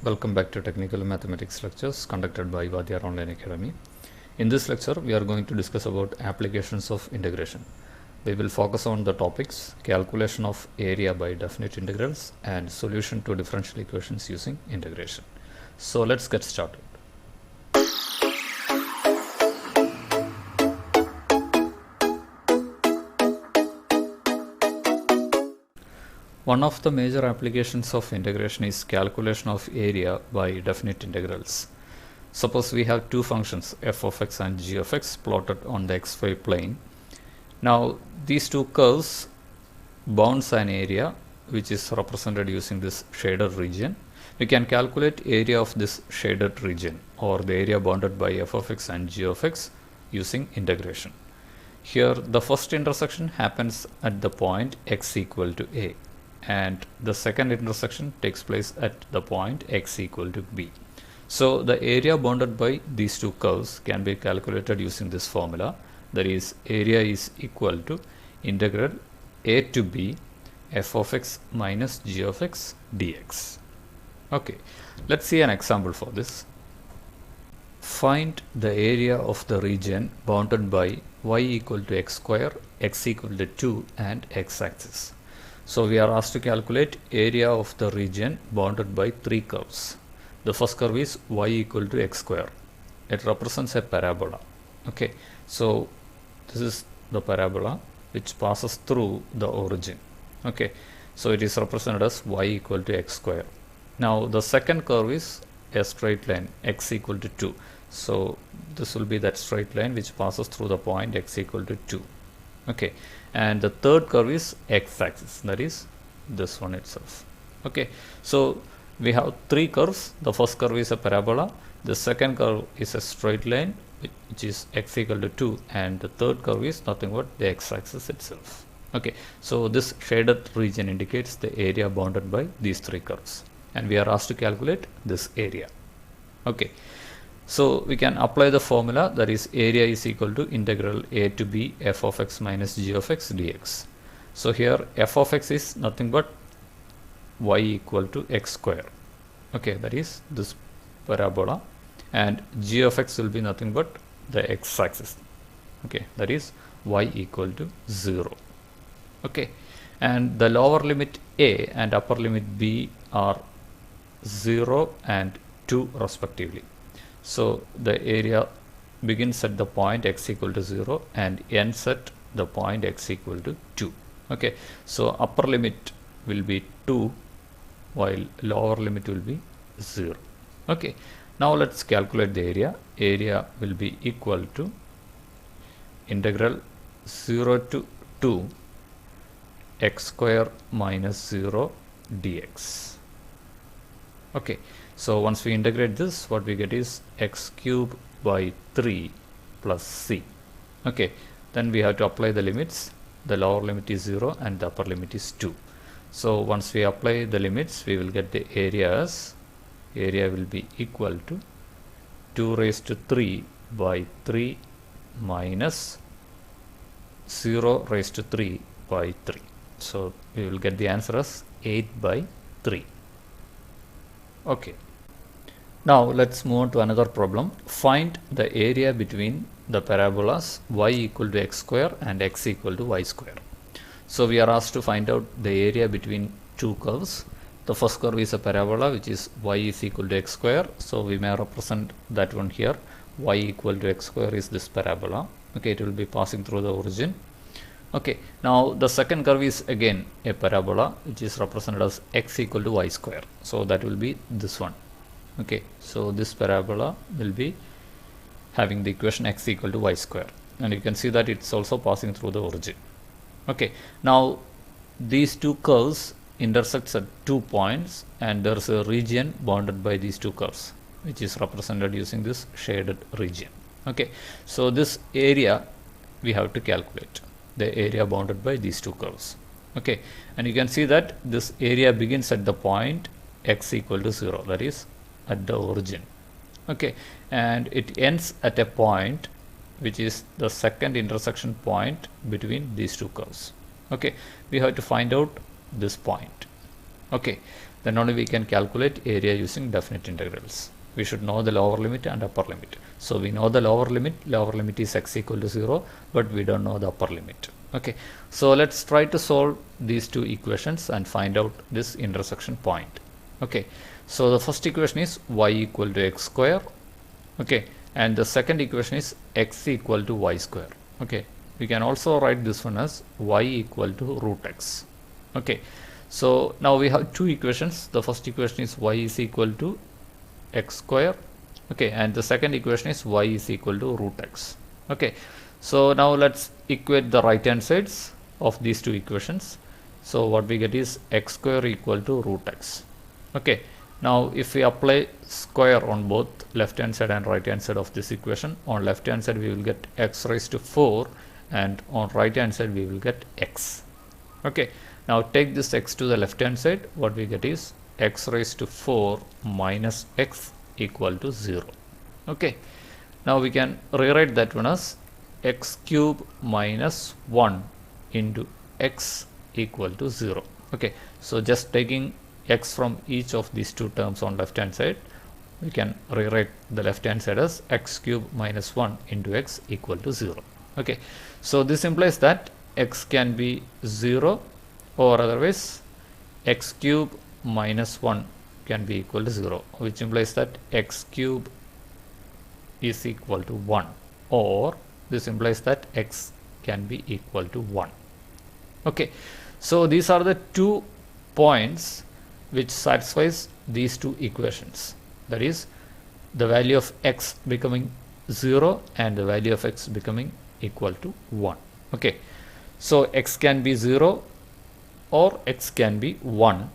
Welcome back to Technical Mathematics lectures conducted by Vadyar Online Academy. In this lecture, we are going to discuss about applications of integration. We will focus on the topics calculation of area by definite integrals and solution to differential equations using integration. So let's get started. One of the major applications of integration is calculation of area by definite integrals. Suppose we have two functions f of x and g of x plotted on the xy plane. Now these two curves bounds an area which is represented using this shaded region. We can calculate area of this shaded region or the area bounded by f of x and g of x using integration. Here the first intersection happens at the point x equal to a, and the second intersection takes place at the point x equal to b. So the area bounded by these two curves can be calculated using this formula, that is area is equal to integral a to b f of x minus g of x dx. Okay, let's see an example for this. Find the area of the region bounded by y equal to x square, x equal to 2 and x axis. So we are asked to calculate area of the region bounded by three curves. The first curve is y equal to x square. It represents a parabola. Okay, so this is the parabola which passes through the origin. Okay, so it is represented as y equal to x square. Now the second curve is a straight line x equal to 2. So this will be that straight line which passes through the point x equal to 2. Okay, and the third curve is x-axis, that is this one itself. Okay, so we have three curves. The first curve is a parabola, the second curve is a straight line which is x equal to 2, and the third curve is nothing but the x-axis itself. Okay, so this shaded region indicates the area bounded by these three curves, and we are asked to calculate this area. Okay, so we can apply the formula, that is area is equal to integral a to b f of x minus g of x dx. So here f of x is nothing but y equal to x square. Okay, that is this parabola, and g of x will be nothing but the x-axis. Okay, that is y equal to 0. Okay, and the lower limit a and upper limit b are 0 and 2 respectively. So the area begins at the point x equal to 0 and ends at the point x equal to 2. Okay, so upper limit will be 2 while lower limit will be 0. Okay, now let's calculate the area. Area will be equal to integral 0 to 2 x square minus 0 dx. Okay, so once we integrate this, what we get is x cube by 3 plus c. Okay, then we have to apply the limits. The lower limit is 0 and the upper limit is 2. So once we apply the limits, we will get the area as area will be equal to 2 raised to 3 by 3 minus 0 raised to 3 by 3. So we will get the answer as 8 by 3. Okay, now let's move on to another problem. Find the area between the parabolas y equal to x square and x equal to y square. So we are asked to find out the area between two curves. The first curve is a parabola which is y is equal to x square. So we may represent that one here. Y equal to x square is this parabola. Okay, it will be passing through the origin. Okay, now the second curve is again a parabola which is represented as x equal to y square. So that will be this one. Okay, so this parabola will be having the equation x equal to y square, and you can see that it's also passing through the origin. Okay, now these two curves intersects at 2 points, and there is a region bounded by these two curves which is represented using this shaded region. Okay, so this area we have to calculate, the area bounded by these two curves. Okay, and you can see that this area begins at the point x equal to 0, that is at the origin. Okay, and it ends at a point which is the second intersection point between these two curves. Okay, we have to find out this point. Okay, then only we can calculate area using definite integrals. We should know the lower limit and upper limit. So we know the lower limit is x equal to 0, but we don't know the upper limit. Okay, so let's try to solve these two equations and find out this intersection point. Okay, so the first equation is y equal to x square. Okay, and the second equation is x equal to y square. Okay, we can also write this one as y equal to root x. Okay, so now we have two equations. The first equation is y is equal to x square. Okay, and the second equation is y is equal to root x. Okay, so now let's equate the right hand sides of these two equations. So what we get is x square equal to root x. Okay, now if we apply square on both left hand side and right hand side of this equation, on left hand side we will get x raised to 4, and on right hand side we will get x. Okay, now take this x to the left hand side. What we get is x raised to 4 minus x equal to 0. Okay, now we can rewrite that one as x cube minus 1 into x equal to 0. Okay, so just taking x from each of these two terms on left hand side, we can rewrite the left hand side as x cube minus 1 into x equal to 0. Okay, so this implies that x can be 0, or otherwise x cube minus 1 can be equal to 0, which implies that x cube is equal to 1, or this implies that x can be equal to 1. Okay, so these are the 2 points which satisfies these two equations, that is the value of x becoming 0 and the value of x becoming equal to 1. Okay, so x can be 0 or x can be 1,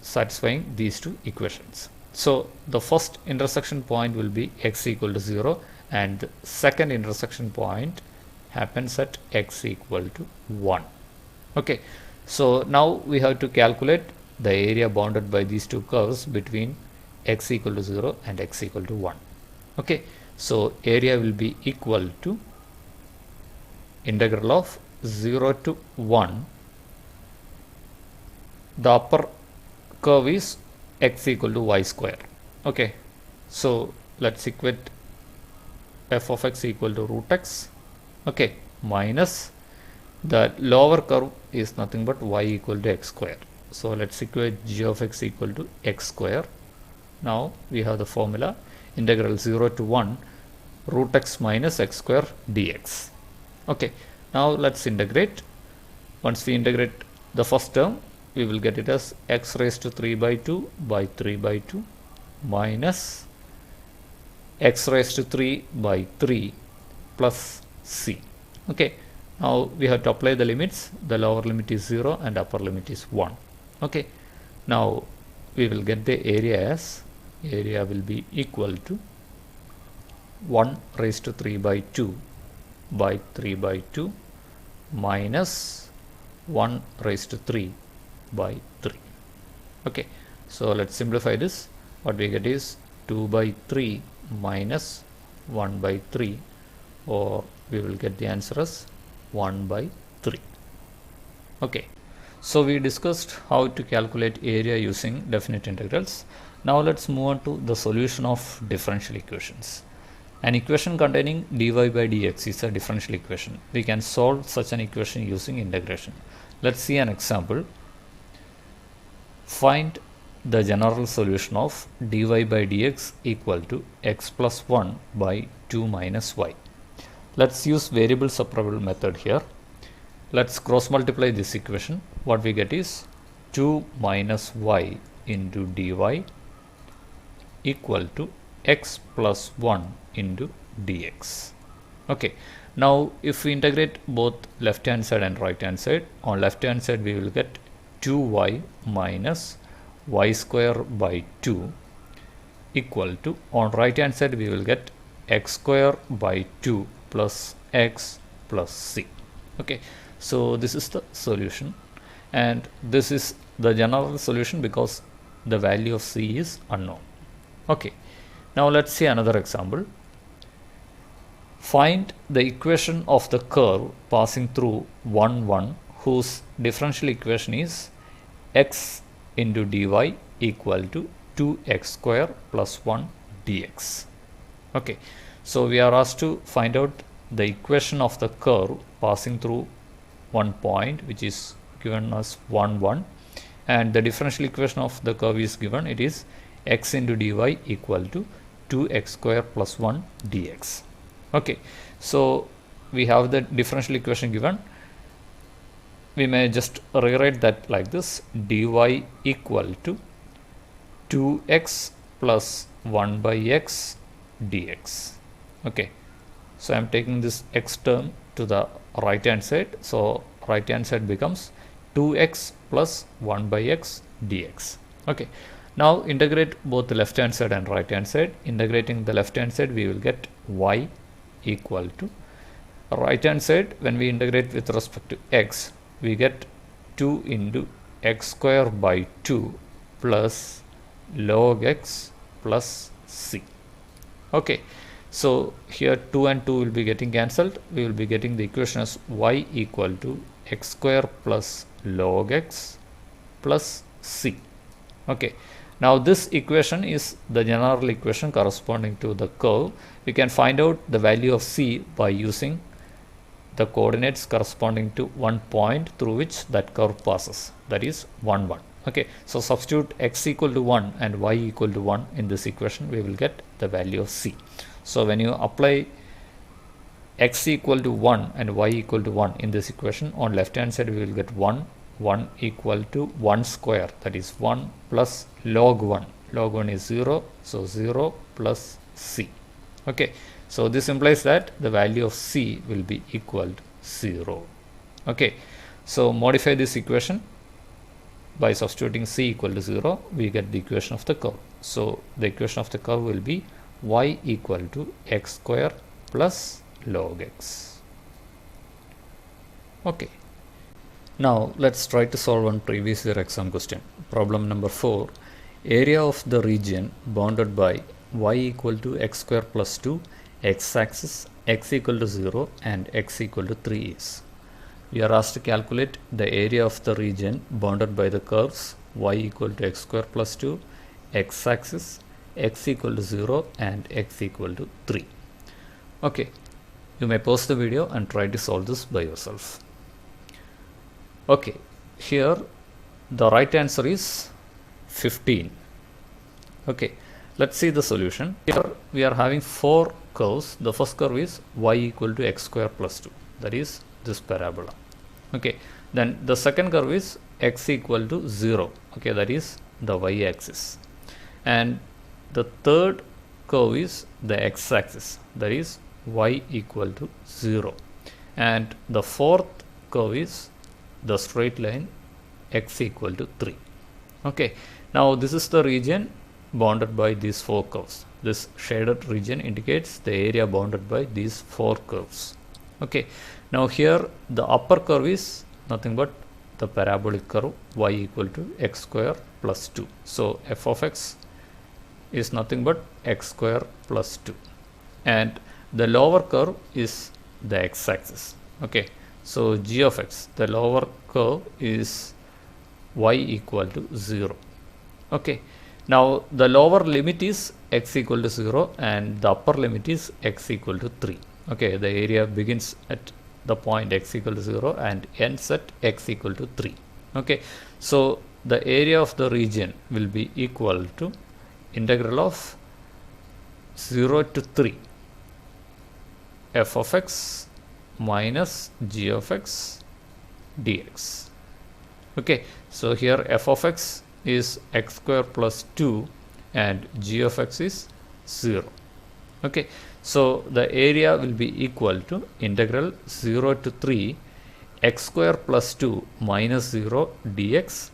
satisfying these two equations. So the first intersection point will be x equal to 0, and the second intersection point happens at x equal to 1. Okay, so now we have to calculate the area bounded by these two curves between x equal to 0 and x equal to 1. Okay, so area will be equal to integral of 0 to 1. The upper curve is x equal to y square. Okay, so let's equate f of x equal to root x. Okay, minus the lower curve is nothing but y equal to x square. So let's equate g of x equal to x square. Now we have the formula integral 0 to 1 root x minus x square dx. Okay, now let's integrate. Once we integrate the first term, we will get it as x raised to 3 by 2 by 3 by 2 minus x raised to 3 by 3 plus c. Okay, now we have to apply the limits. The lower limit is 0 and upper limit is 1. Okay, now we will get the area as area will be equal to 1 raised to 3 by 2 by 3 by 2 minus 1 raised to 3 by 3. Okay, so let's simplify this. What we get is 2 by 3 minus 1 by 3, or we will get the answer as 1 by 3. Okay, so we discussed how to calculate area using definite integrals. Now let's move on to the solution of differential equations. An equation containing dy by dx is a differential equation. We can solve such an equation using integration. Let's see an example. Find the general solution of dy by dx equal to x plus 1 by 2 minus y. Let's use variable separable method here. Let's cross multiply this equation. What we get is 2 minus y into dy equal to x plus 1 into dx. Okay, now if we integrate both left hand side and right hand side, on left hand side we will get 2y minus y square by 2 equal to, on right hand side we will get x square by 2 plus x plus c. Okay, so this is the solution, and this is the general solution because the value of c is unknown. Okay, now let's see another example. Find the equation of the curve passing through 1, 1 whose differential equation is x into dy equal to 2x square plus 1 dx. Okay, so we are asked to find out the equation of the curve passing through one point, which is given as 1 1, and the differential equation of the curve is given. It is x into dy equal to 2x square plus 1 dx. Okay, so we have the differential equation given. We may just rewrite that like this: dy equal to 2x plus 1 by x dx. Okay, so I am taking this x term to the right hand side, so right hand side becomes 2x plus 1 by x dx. Okay, now integrate both the left hand side and right hand side. Integrating the left hand side, we will get y equal to, right hand side when we integrate with respect to x, we get 2 into x square by 2 plus log x plus c. Okay, so here 2 and 2 will be getting cancelled. We will be getting the equation as y equal to x square plus log x plus c. Okay, now this equation is the general equation corresponding to the curve. We can find out the value of c by using the coordinates corresponding to one point through which that curve passes, that is 1 1. Okay, so substitute x equal to 1 and y equal to 1 in this equation, we will get the value of c. So when you apply x equal to 1 and y equal to 1 in this equation, on left hand side we will get 1 equal to 1 square, that is 1 plus log 1. Log 1 is 0, so 0 plus c. Okay, so this implies that the value of c will be equal to 0. Okay, so modify this equation by substituting c equal to 0, we get the equation of the curve. So the equation of the curve will be y equal to x square plus log x. Okay, now let's try to solve one previous year exam question. Problem number 4. Area of the region bounded by y equal to x square plus 2, x-axis, x equal to 0 and x equal to 3 is. We are asked to calculate the area of the region bounded by the curves y equal to x square plus 2, x-axis, x equal to 0 and x equal to 3. Okay, you may pause the video and try to solve this by yourself. Okay, here the right answer is 15. Okay, let's see the solution. Here we are having 4 curves. The first curve is y equal to x square plus 2, that is this parabola. Okay, then the second curve is x equal to 0. Okay, that is the y axis. And the third curve is the x axis, that is y equal to 0. And the fourth curve is the straight line x equal to 3. Okay, now this is the region bounded by these 4 curves. This shaded region indicates the area bounded by these 4 curves. Okay, now here the upper curve is nothing but the parabolic curve y equal to x square plus 2. So f of x is nothing but x square plus 2. And the lower curve is the x-axis. Okay, so g of x, the lower curve is y equal to 0. Okay, now the lower limit is x equal to 0 and the upper limit is x equal to 3. Okay, the area begins at the point x equal to 0 and ends at x equal to 3. Okay, so the area of the region will be equal to integral of 0 to 3 f of x minus g of x dx. Okay, so here f of x is x square plus 2 and g of x is 0. Okay, so the area will be equal to integral 0 to 3 x square plus 2 minus 0 dx,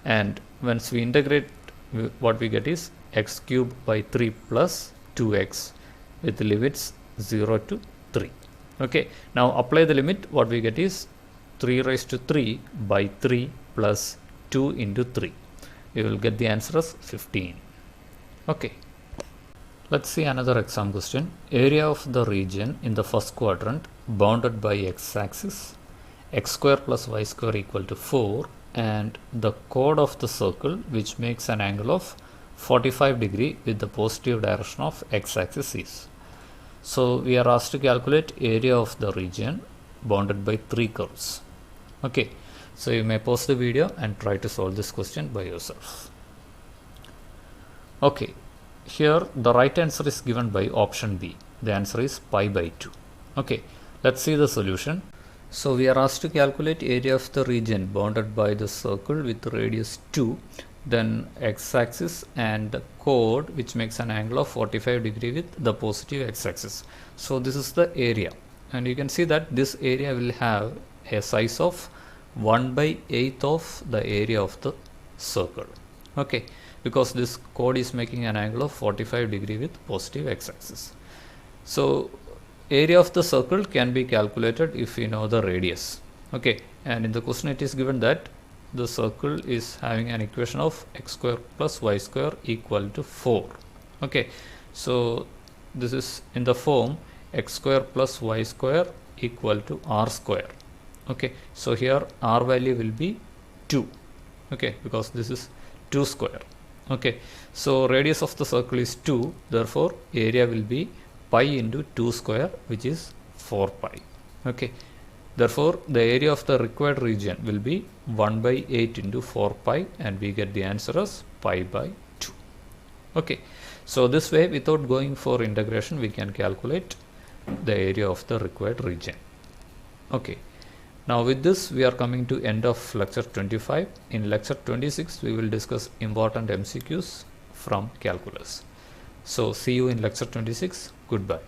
and once we integrate, what we get is x cubed by 3 plus 2x with limits 0 to 3. Okay, now apply the limit, what we get is 3 raised to 3 by 3 plus 2 into 3. We will get the answer as 15. Okay, let's see another exam question. Area of the region in the first quadrant bounded by x-axis, x square plus y square equal to 4 and the chord of the circle which makes an angle of 45 degree with the positive direction of x-axis is. So we are asked to calculate area of the region bounded by 3 curves. Okay, so you may pause the video and try to solve this question by yourself. Okay, here the right answer is given by option B. The answer is pi by 2. Okay, let's see the solution. So we are asked to calculate area of the region bounded by the circle with radius 2, then x-axis and the chord which makes an angle of 45 degree with the positive x-axis. So this is the area, and you can see that this area will have a size of 1/8 of the area of the circle. Okay, because this chord is making an angle of 45 degree with positive x-axis. So area of the circle can be calculated if we know the radius. Okay, and in the question it is given that the circle is having an equation of x square plus y square equal to 4. Okay, so this is in the form x square plus y square equal to r square. Okay, so here r value will be 2. Okay, because this is 2 square. Okay, so radius of the circle is 2, therefore area will be pi into 2 square, which is 4 pi. Okay, therefore the area of the required region will be 1/8 into 4 pi, and we get the answer as pi by 2. Okay, so this way, without going for integration, we can calculate the area of the required region. Okay, now with this we are coming to end of lecture 25. In lecture 26 we will discuss important MCQs from calculus. So see you in lecture 26. Goodbye.